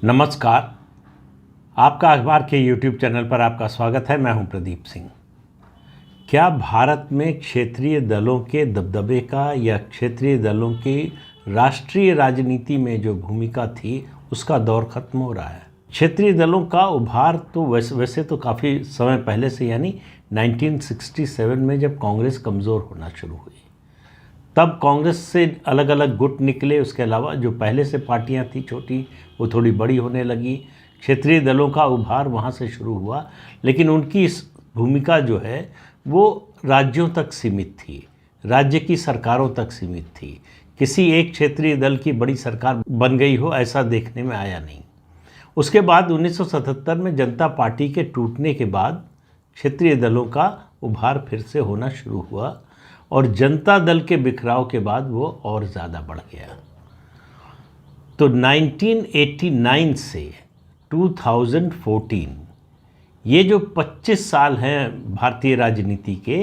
नमस्कार। आपका अखबार के YouTube चैनल पर आपका स्वागत है। मैं हूं प्रदीप सिंह। क्या भारत में क्षेत्रीय दलों के दबदबे का या क्षेत्रीय दलों की राष्ट्रीय राजनीति में जो भूमिका थी उसका दौर खत्म हो रहा है? क्षेत्रीय दलों का उभार तो वैसे तो काफ़ी समय पहले से, यानी 1967 में जब कांग्रेस कमज़ोर होना शुरू हुई तब कांग्रेस से अलग अलग गुट निकले। उसके अलावा जो पहले से पार्टियां थी छोटी, वो थोड़ी बड़ी होने लगी। क्षेत्रीय दलों का उभार वहां से शुरू हुआ, लेकिन उनकी इस भूमिका जो है वो राज्यों तक सीमित थी, राज्य की सरकारों तक सीमित थी। किसी एक क्षेत्रीय दल की बड़ी सरकार बन गई हो ऐसा देखने में आया नहीं। उसके बाद 1977 में जनता पार्टी के टूटने के बाद क्षेत्रीय दलों का उभार फिर से होना शुरू हुआ और जनता दल के बिखराव के बाद वो और ज़्यादा बढ़ गया। तो 1989 से 2014 ये जो 25 साल हैं भारतीय राजनीति के,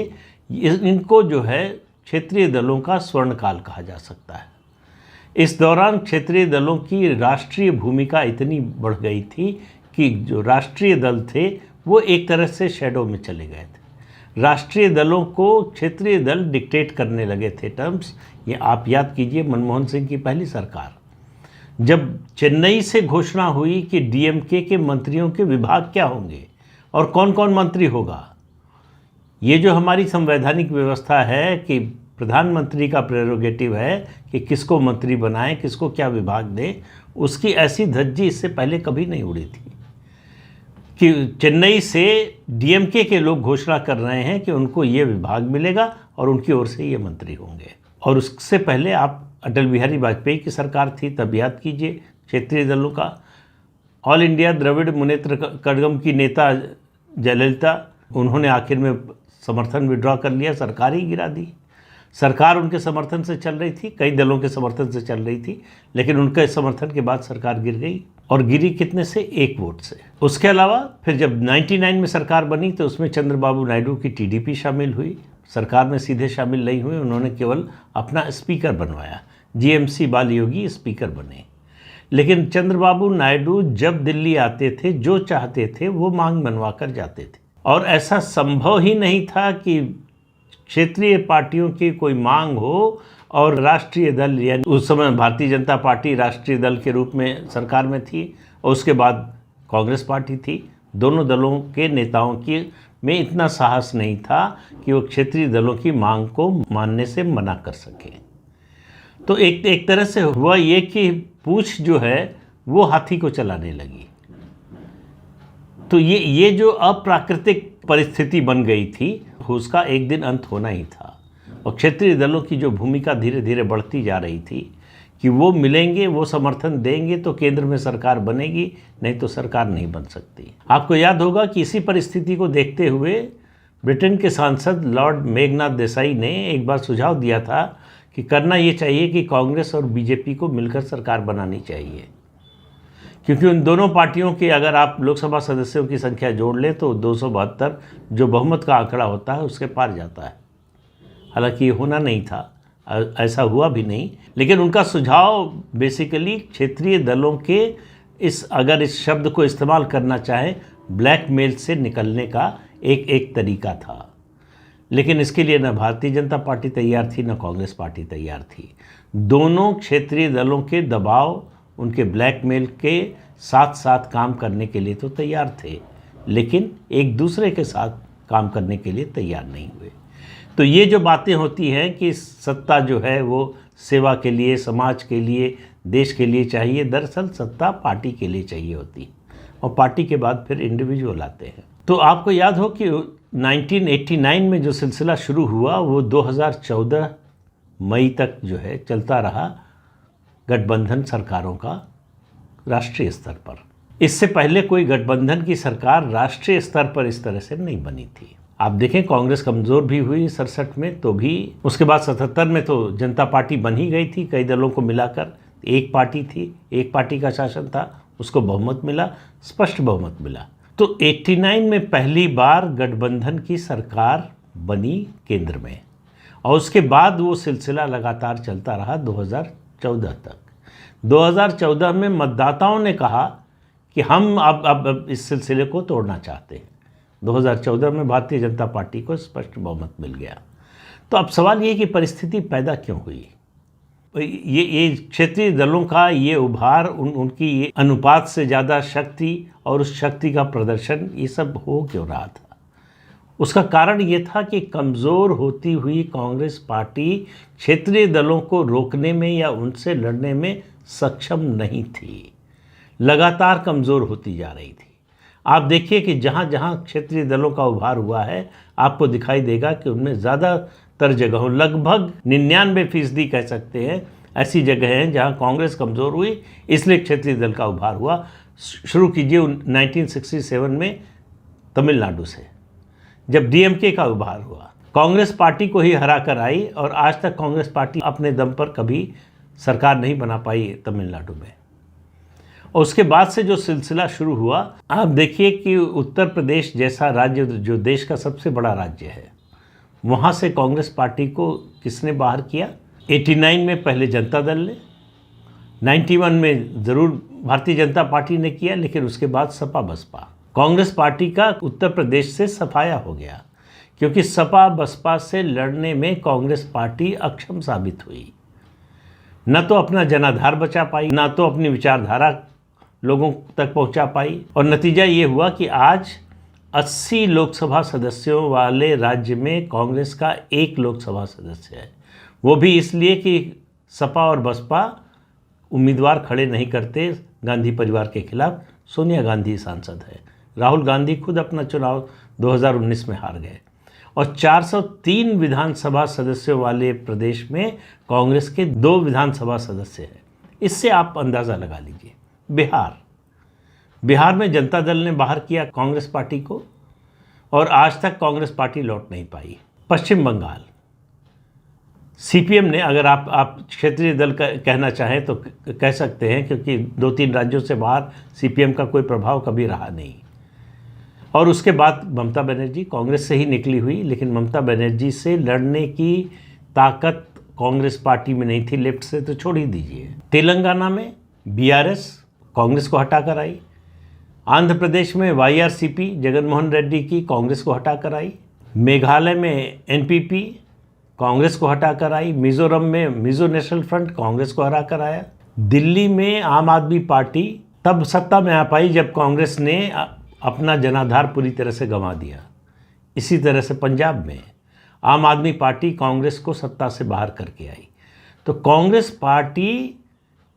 इनको जो है क्षेत्रीय दलों का स्वर्णकाल कहा जा सकता है। इस दौरान क्षेत्रीय दलों की राष्ट्रीय भूमिका इतनी बढ़ गई थी कि जो राष्ट्रीय दल थे वो एक तरह से शैडो में चले गए थे। राष्ट्रीय दलों को क्षेत्रीय दल डिक्टेट करने लगे थे टर्म्स। ये आप याद कीजिए, मनमोहन सिंह की पहली सरकार जब चेन्नई से घोषणा हुई कि डीएमके के मंत्रियों के विभाग क्या होंगे और कौन कौन मंत्री होगा। ये जो हमारी संवैधानिक व्यवस्था है कि प्रधानमंत्री का प्रेरोगेटिव है कि किसको मंत्री बनाए, किसको क्या विभाग दे, उसकी ऐसी धज्जी इससे पहले कभी नहीं उड़ी थी कि चेन्नई से डीएमके के लोग घोषणा कर रहे हैं कि उनको ये विभाग मिलेगा और उनकी ओर से ये मंत्री होंगे। और उससे पहले आप अटल बिहारी वाजपेयी की सरकार थी, तब याद कीजिए क्षेत्रीय दलों का ऑल इंडिया द्रविड़ मुनेत्र कड़गम की नेता जयललिता, उन्होंने आखिर में समर्थन विड्रॉ कर लिया, सरकार ही गिरा दी। सरकार उनके समर्थन से चल रही थी, कई दलों के समर्थन से चल रही थी, लेकिन उनके समर्थन के बाद सरकार गिर गई और गिरी कितने से? 1 वोट से। उसके अलावा फिर जब 99 में सरकार बनी तो उसमें चंद्रबाबू नायडू की टीडीपी शामिल हुई, सरकार में सीधे शामिल नहीं हुई, उन्होंने केवल अपना स्पीकर बनवाया, जीएमसी बालयोगी स्पीकर बने। लेकिन चंद्रबाबू नायडू जब दिल्ली आते थे जो चाहते थे वो मांग मनवा कर जाते थे, और ऐसा संभव ही नहीं था कि क्षेत्रीय पार्टियों की कोई मांग हो और राष्ट्रीय दल, यानी उस समय भारतीय जनता पार्टी राष्ट्रीय दल के रूप में सरकार में थी और उसके बाद कांग्रेस पार्टी थी, दोनों दलों के नेताओं की में इतना साहस नहीं था कि वो क्षेत्रीय दलों की मांग को मानने से मना कर सके। तो एक तरह से हुआ ये कि पूंछ जो है वो हाथी को चलाने लगी। तो ये जो अप्राकृतिक परिस्थिति बन गई थी उसका एक दिन अंत होना ही था। और क्षेत्रीय दलों की जो भूमिका धीरे धीरे बढ़ती जा रही थी कि वो मिलेंगे, वो समर्थन देंगे तो केंद्र में सरकार बनेगी, नहीं तो सरकार नहीं बन सकती। आपको याद होगा कि इसी परिस्थिति को देखते हुए ब्रिटेन के सांसद लॉर्ड मेघनाथ देसाई ने एक बार सुझाव दिया था कि करना ये चाहिए कि कांग्रेस और बीजेपी को मिलकर सरकार बनानी चाहिए, क्योंकि उन दोनों पार्टियों के अगर आप लोकसभा सदस्यों की संख्या जोड़ लें तो 272 जो बहुमत का आंकड़ा होता है उसके पार जाता है। हालांकि ये होना नहीं था, ऐसा हुआ भी नहीं, लेकिन उनका सुझाव बेसिकली क्षेत्रीय दलों के अगर इस शब्द को इस्तेमाल करना चाहे, ब्लैकमेल से निकलने का एक तरीका था। लेकिन इसके लिए न भारतीय जनता पार्टी तैयार थी, न कांग्रेस पार्टी तैयार थी। दोनों क्षेत्रीय दलों के दबाव, उनके ब्लैकमेल के साथ साथ काम करने के लिए तो तैयार थे, लेकिन एक दूसरे के साथ काम करने के लिए तैयार नहीं हुए। तो ये जो बातें होती हैं कि सत्ता जो है वो सेवा के लिए, समाज के लिए, देश के लिए चाहिए, दरअसल सत्ता पार्टी के लिए चाहिए होती, और पार्टी के बाद फिर इंडिविजुअल आते हैं। तो आपको याद हो कि 1989 में जो सिलसिला शुरू हुआ वो 2014 मई तक जो है चलता रहा, गठबंधन सरकारों का राष्ट्रीय स्तर पर। इससे पहले कोई गठबंधन की सरकार राष्ट्रीय स्तर पर इस तरह से नहीं बनी थी। आप देखें, कांग्रेस कमज़ोर भी हुई 67 में, तो भी उसके बाद 77 में तो जनता पार्टी बन ही गई थी, कई दलों को मिलाकर एक पार्टी थी, एक पार्टी का शासन था, उसको बहुमत मिला, स्पष्ट बहुमत मिला। तो 89 में पहली बार गठबंधन की सरकार बनी केंद्र में, और उसके बाद वो सिलसिला लगातार चलता रहा 2014 तक। 2014 में मतदाताओं ने कहा कि हम अब इस सिलसिले को तोड़ना चाहते हैं। 2014 में भारतीय जनता पार्टी को स्पष्ट बहुमत मिल गया। तो अब सवाल ये कि परिस्थिति पैदा क्यों हुई? ये क्षेत्रीय दलों का ये उभार, उनकी ये अनुपात से ज़्यादा शक्ति और उस शक्ति का प्रदर्शन, ये सब हो क्यों रहा था? उसका कारण ये था कि कमज़ोर होती हुई कांग्रेस पार्टी क्षेत्रीय दलों को रोकने में या उनसे लड़ने में सक्षम नहीं थी, लगातार कमज़ोर होती जा रही थी। आप देखिए कि जहाँ जहाँ क्षेत्रीय दलों का उभार हुआ है, आपको दिखाई देगा कि उनमें ज़्यादातर जगहों, लगभग 99% कह सकते हैं, ऐसी जगह हैं जहाँ कांग्रेस कमज़ोर हुई, इसलिए क्षेत्रीय दल का उभार हुआ। शुरू कीजिए 1967 में तमिलनाडु से, जब डीएमके का उभार हुआ, कांग्रेस पार्टी को ही हरा कर आई और आज तक कांग्रेस पार्टी अपने दम पर कभी सरकार नहीं बना पाई तमिलनाडु में। और उसके बाद से जो सिलसिला शुरू हुआ, आप देखिए कि उत्तर प्रदेश जैसा राज्य जो देश का सबसे बड़ा राज्य है, वहाँ से कांग्रेस पार्टी को किसने बाहर किया? 89 में पहले जनता दल ने, 91 में ज़रूर भारतीय जनता पार्टी ने किया, लेकिन उसके बाद सपा बसपा, कांग्रेस पार्टी का उत्तर प्रदेश से सफाया हो गया, क्योंकि सपा बसपा से लड़ने में कांग्रेस पार्टी अक्षम साबित हुई। न तो अपना जनाधार बचा पाई, न तो अपनी विचारधारा लोगों तक पहुंचा पाई, और नतीजा ये हुआ कि आज 80 लोकसभा सदस्यों वाले राज्य में कांग्रेस का 1 लोकसभा सदस्य है। वो भी इसलिए कि सपा और बसपा उम्मीदवार खड़े नहीं करते गांधी परिवार के खिलाफ। सोनिया गांधी सांसद है, राहुल गांधी खुद अपना चुनाव 2019 में हार गए, और 403 विधानसभा सदस्यों वाले प्रदेश में कांग्रेस के 2 विधानसभा सदस्य हैं। इससे आप अंदाज़ा लगा लीजिए। बिहार में जनता दल ने बाहर किया कांग्रेस पार्टी को, और आज तक कांग्रेस पार्टी लौट नहीं पाई। पश्चिम बंगाल, सीपीएम ने, अगर आप क्षेत्रीय दल कहना चाहें तो कह सकते हैं, क्योंकि 2-3 राज्यों से बाहर सीपीएम का कोई प्रभाव कभी रहा नहीं। और उसके बाद ममता बनर्जी कांग्रेस से ही निकली हुई, लेकिन ममता बनर्जी से लड़ने की ताकत कांग्रेस पार्टी में नहीं थी, लेफ्ट से तो छोड़ ही दीजिए। तेलंगाना में बीआरएस कांग्रेस को हटा कर आई, आंध्र प्रदेश में वाईआरसीपी जगनमोहन रेड्डी की कांग्रेस को हटा कर आई, मेघालय में एनपीपी कांग्रेस को हटा कर आई, मिजोरम में मिजो नेशनल फ्रंट कांग्रेस को हरा कर आया, दिल्ली में आम आदमी पार्टी तब सत्ता में आ पाई जब कांग्रेस ने अपना जनाधार पूरी तरह से गंवा दिया। इसी तरह से पंजाब में आम आदमी पार्टी कांग्रेस को सत्ता से बाहर करके आई। तो कांग्रेस पार्टी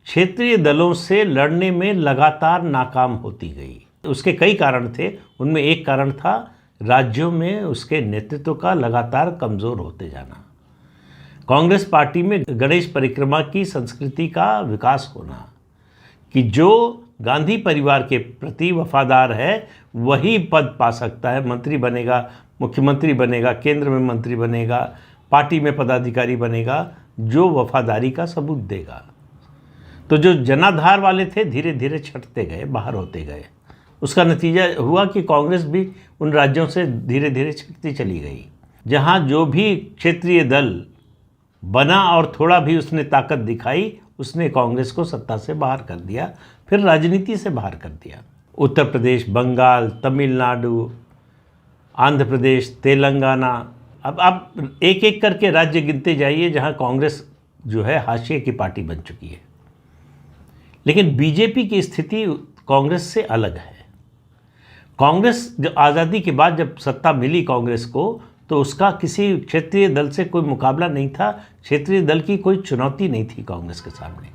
क्षेत्रीय दलों से लड़ने में लगातार नाकाम होती गई। उसके कई कारण थे, उनमें एक कारण था राज्यों में उसके नेतृत्व का लगातार कमज़ोर होते जाना, कांग्रेस पार्टी में गणेश परिक्रमा की संस्कृति का विकास होना, कि जो गांधी परिवार के प्रति वफादार है वही पद पा सकता है, मंत्री बनेगा, मुख्यमंत्री बनेगा, केंद्र में मंत्री बनेगा, पार्टी में पदाधिकारी बनेगा, जो वफादारी का सबूत देगा। तो जो जनाधार वाले थे धीरे धीरे छटते गए, बाहर होते गए। उसका नतीजा हुआ कि कांग्रेस भी उन राज्यों से धीरे धीरे छटती चली गई। जहाँ जो भी क्षेत्रीय दल बना और थोड़ा भी उसने ताकत दिखाई, उसने कांग्रेस को सत्ता से बाहर कर दिया, फिर राजनीति से बाहर कर दिया। उत्तर प्रदेश, बंगाल, तमिलनाडु, आंध्र प्रदेश, तेलंगाना, अब आप एक एक करके राज्य गिनते जाइए जहां कांग्रेस जो है हाशिए की पार्टी बन चुकी है। लेकिन बीजेपी की स्थिति कांग्रेस से अलग है। कांग्रेस जब आज़ादी के बाद जब सत्ता मिली कांग्रेस को, तो उसका किसी क्षेत्रीय दल से कोई मुकाबला नहीं था, क्षेत्रीय दल की कोई चुनौती नहीं थी कांग्रेस के सामने।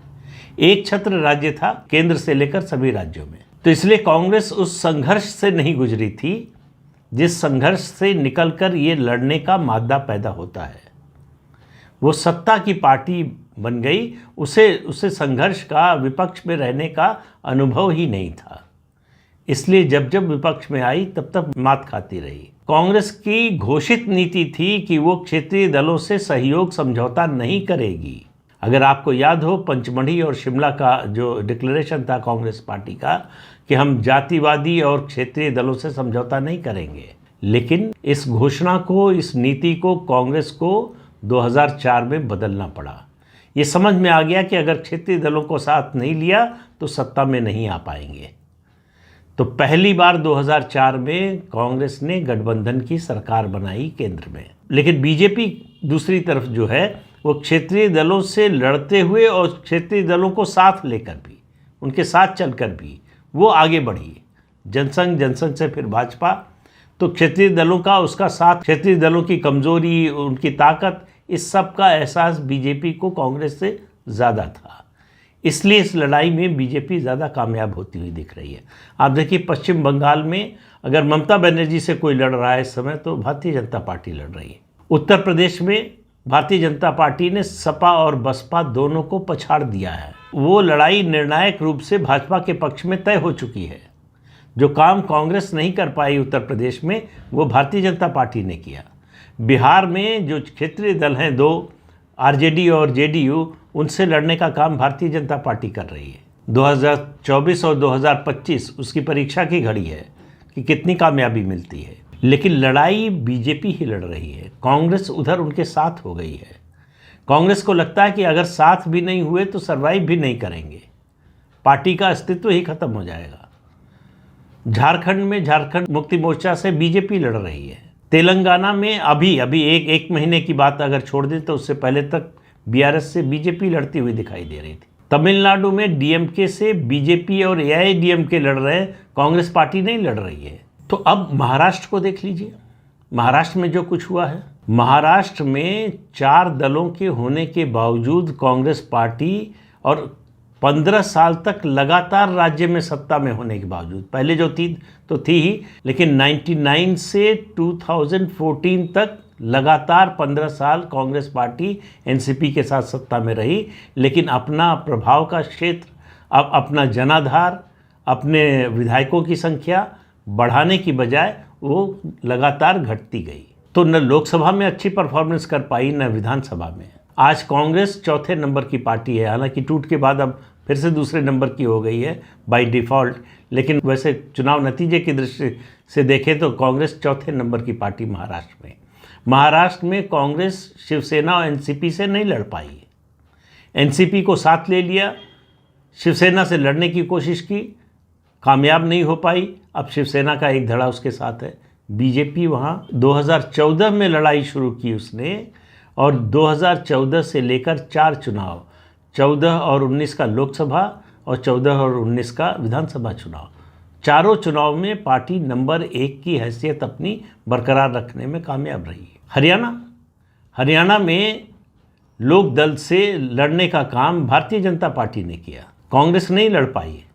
एक छत्र राज्य था केंद्र से लेकर सभी राज्यों में। तो इसलिए कांग्रेस उस संघर्ष से नहीं गुजरी थी जिस संघर्ष से निकलकर ये लड़ने का मादा पैदा होता है। वो सत्ता की पार्टी बन गई, उसे संघर्ष का, विपक्ष में रहने का अनुभव ही नहीं था। इसलिए जब जब विपक्ष में आई तब तब मात खाती रही। कांग्रेस की घोषित नीति थी कि वो क्षेत्रीय दलों से सहयोग समझौता नहीं करेगी। अगर आपको याद हो, पंचमढ़ी और शिमला का जो डिक्लेरेशन था कांग्रेस पार्टी का कि हम जातिवादी और क्षेत्रीय दलों से समझौता नहीं करेंगे। लेकिन इस घोषणा को, इस नीति को कांग्रेस को 2004 में बदलना पड़ा। ये समझ में आ गया कि अगर क्षेत्रीय दलों को साथ नहीं लिया तो सत्ता में नहीं आ पाएंगे। तो पहली बार 2004 में कांग्रेस ने गठबंधन की सरकार बनाई केंद्र में, लेकिन बीजेपी दूसरी तरफ जो है वो क्षेत्रीय दलों से लड़ते हुए और क्षेत्रीय दलों को साथ लेकर भी, उनके साथ चलकर भी वो आगे बढ़ी। जनसंघ, जनसंघ से फिर भाजपा, तो क्षेत्रीय दलों का उसका साथ, क्षेत्रीय दलों की कमजोरी, उनकी ताकत, इस सब का एहसास बीजेपी को कांग्रेस से ज़्यादा था। इसलिए इस लड़ाई में बीजेपी ज़्यादा कामयाब होती हुई दिख रही है। आप देखिए पश्चिम बंगाल में अगर ममता बनर्जी से कोई लड़ रहा है इस समय तो भारतीय जनता पार्टी लड़ रही है। उत्तर प्रदेश में भारतीय जनता पार्टी ने सपा और बसपा दोनों को पछाड़ दिया है। वो लड़ाई निर्णायक रूप से भाजपा के पक्ष में तय हो चुकी है। जो काम कांग्रेस नहीं कर पाई उत्तर प्रदेश में, वो भारतीय जनता पार्टी ने किया। बिहार में जो क्षेत्रीय दल हैं दो, आरजेडी और जेडीयू, उनसे लड़ने का काम भारतीय जनता पार्टी कर रही है। 2024 और 2025 उसकी परीक्षा की घड़ी है कि कितनी कामयाबी मिलती है, लेकिन लड़ाई बीजेपी ही लड़ रही है। कांग्रेस उधर उनके साथ हो गई है। कांग्रेस को लगता है कि अगर साथ भी नहीं हुए तो सर्वाइव भी नहीं करेंगे, पार्टी का अस्तित्व ही खत्म हो जाएगा। झारखंड में झारखंड मुक्ति मोर्चा से बीजेपी लड़ रही है। तेलंगाना में अभी एक महीने की बात अगर छोड़ दें तो उससे पहले तक बीआरएस से बीजेपी लड़ती हुई दिखाई दे रही थी। तमिलनाडु में डीएमके से बीजेपी और एआईएडीएमके लड़ रहे हैं, कांग्रेस पार्टी नहीं लड़ रही है। तो अब महाराष्ट्र को देख लीजिए, महाराष्ट्र में जो कुछ हुआ है। महाराष्ट्र में 4 दलों के होने के बावजूद कांग्रेस पार्टी, और 15 साल तक लगातार राज्य में सत्ता में होने के बावजूद, पहले जो थी तो थी ही, लेकिन 99 से 2014 तक लगातार 15 साल कांग्रेस पार्टी एनसीपी के साथ सत्ता में रही, लेकिन अपना प्रभाव का क्षेत्र, अब अपना जनाधार, अपने विधायकों की संख्या बढ़ाने की बजाय वो लगातार घटती गई। तो न लोकसभा में अच्छी परफॉर्मेंस कर पाई, न विधानसभा में। आज कांग्रेस चौथे नंबर की पार्टी है, हालांकि टूट के बाद अब फिर से दूसरे नंबर की हो गई है बाय डिफ़ॉल्ट, लेकिन वैसे चुनाव नतीजे की दृष्टि से देखें तो कांग्रेस चौथे नंबर की पार्टी महाराष्ट्र में। महाराष्ट्र में कांग्रेस शिवसेना और एनसीपी से नहीं लड़ पाई। एनसीपी को साथ ले लिया, शिवसेना से लड़ने की कोशिश की, कामयाब नहीं हो पाई। अब शिवसेना का एक धड़ा उसके साथ है। बीजेपी वहाँ 2014 में लड़ाई शुरू की उसने, और 2014 से लेकर 4 चुनाव, 14 और 19 का लोकसभा और 14 और 19 का विधानसभा चुनाव, चारों चुनाव में पार्टी नंबर 1 की हैसियत अपनी बरकरार रखने में कामयाब रही है। हरियाणा में लोक दल से लड़ने का काम भारतीय जनता पार्टी ने किया, कांग्रेस नहीं लड़ पाई है।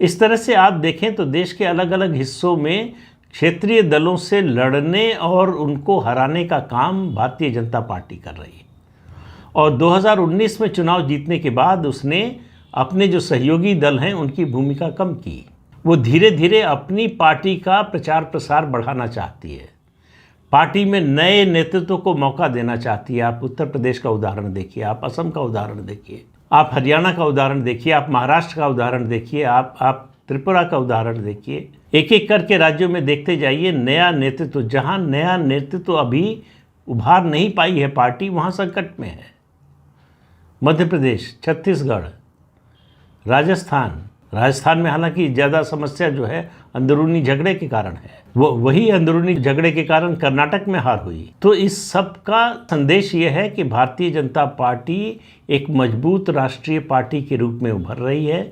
इस तरह से आप देखें तो देश के अलग अलग हिस्सों में क्षेत्रीय दलों से लड़ने और उनको हराने का काम भारतीय जनता पार्टी कर रही है। और 2019 में चुनाव जीतने के बाद उसने अपने जो सहयोगी दल हैं उनकी भूमिका कम की। वो धीरे धीरे अपनी पार्टी का प्रचार प्रसार बढ़ाना चाहती है, पार्टी में नए नेतृत्व को मौका देना चाहती है। आप उत्तर प्रदेश का उदाहरण देखिए, आप असम का उदाहरण देखिए, आप हरियाणा का उदाहरण देखिए, आप महाराष्ट्र का उदाहरण देखिए, आप त्रिपुरा का उदाहरण देखिए। एक एक करके राज्यों में देखते जाइए नया नेतृत्व, जहां नया नेतृत्व अभी उभार नहीं पाई है पार्टी, वहां संकट में है। मध्य प्रदेश, छत्तीसगढ़, राजस्थान में हालांकि ज़्यादा समस्या जो है अंदरूनी झगड़े के कारण है, वो वही अंदरूनी झगड़े के कारण कर्नाटक में हार हुई। तो इस सब का संदेश ये है कि भारतीय जनता पार्टी एक मजबूत राष्ट्रीय पार्टी के रूप में उभर रही है।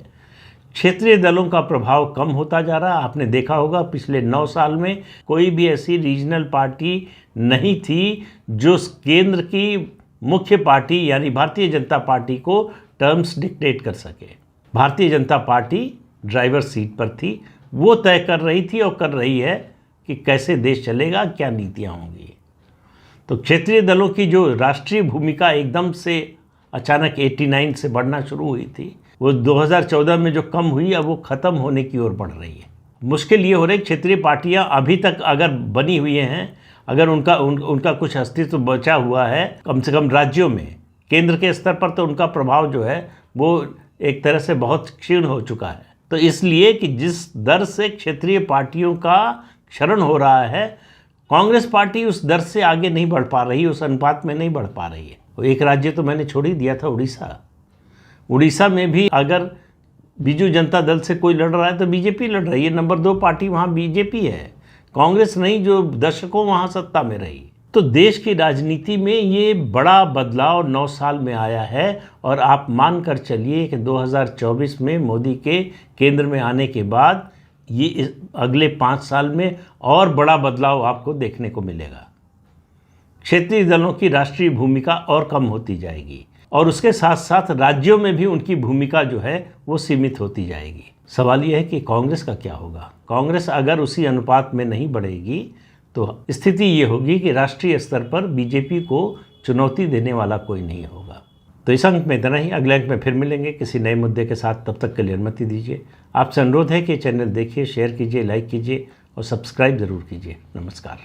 क्षेत्रीय दलों का प्रभाव कम होता जा रहा है। आपने देखा होगा पिछले 9 साल में कोई भी ऐसी रीजनल पार्टी नहीं थी जो केंद्र की मुख्य पार्टी यानी भारतीय जनता पार्टी को टर्म्स डिक्टेट कर सके। Bharatiya Janata party driver seat पर थी, वो तय कर रही थी और कर रही है कि कैसे देश चलेगा, क्या नीतियाँ होंगी। तो क्षेत्रीय दलों की जो राष्ट्रीय भूमिका एकदम से अचानक 89 से बढ़ना शुरू हुई थी, वो 2014 में जो कम हुई, अब वो ख़त्म होने की ओर बढ़ रही है। मुश्किल ये हो रही है क्षेत्रीय पार्टियां अभी तक अगर बनी हुई हैं, अगर उनका कुछ अस्तित्व बचा हुआ है कम से कम राज्यों में, केंद्र के स्तर पर तो उनका प्रभाव जो है वो एक तरह से बहुत क्षीण हो चुका है। तो इसलिए कि जिस दर से क्षेत्रीय पार्टियों का क्षरण हो रहा है, कांग्रेस पार्टी उस दर से आगे नहीं बढ़ पा रही, उस अनुपात में नहीं बढ़ पा रही है। एक राज्य तो मैंने छोड़ ही दिया था, उड़ीसा में भी अगर बीजू जनता दल से कोई लड़ रहा है तो बीजेपी लड़ रही है, नंबर 2 पार्टी वहाँ बीजेपी है, कांग्रेस नहीं जो दशकों वहाँ सत्ता में रही। तो देश की राजनीति में ये बड़ा बदलाव 9 साल में आया है और आप मान कर चलिए कि 2024 में मोदी के केंद्र में आने के बाद ये अगले 5 साल में और बड़ा बदलाव आपको देखने को मिलेगा। क्षेत्रीय दलों की राष्ट्रीय भूमिका और कम होती जाएगी और उसके साथ साथ राज्यों में भी उनकी भूमिका जो है वो सीमित होती जाएगी। सवाल ये है कि कांग्रेस का क्या होगा। कांग्रेस अगर उसी अनुपात में नहीं बढ़ेगी तो स्थिति ये होगी कि राष्ट्रीय स्तर पर बीजेपी को चुनौती देने वाला कोई नहीं होगा। तो इस अंक में इतना ही, अगले अंक में फिर मिलेंगे किसी नए मुद्दे के साथ। तब तक के लिए अनुमति दीजिए। आपसे अनुरोध है कि चैनल देखिए, शेयर कीजिए, लाइक कीजिए और सब्सक्राइब ज़रूर कीजिए। नमस्कार।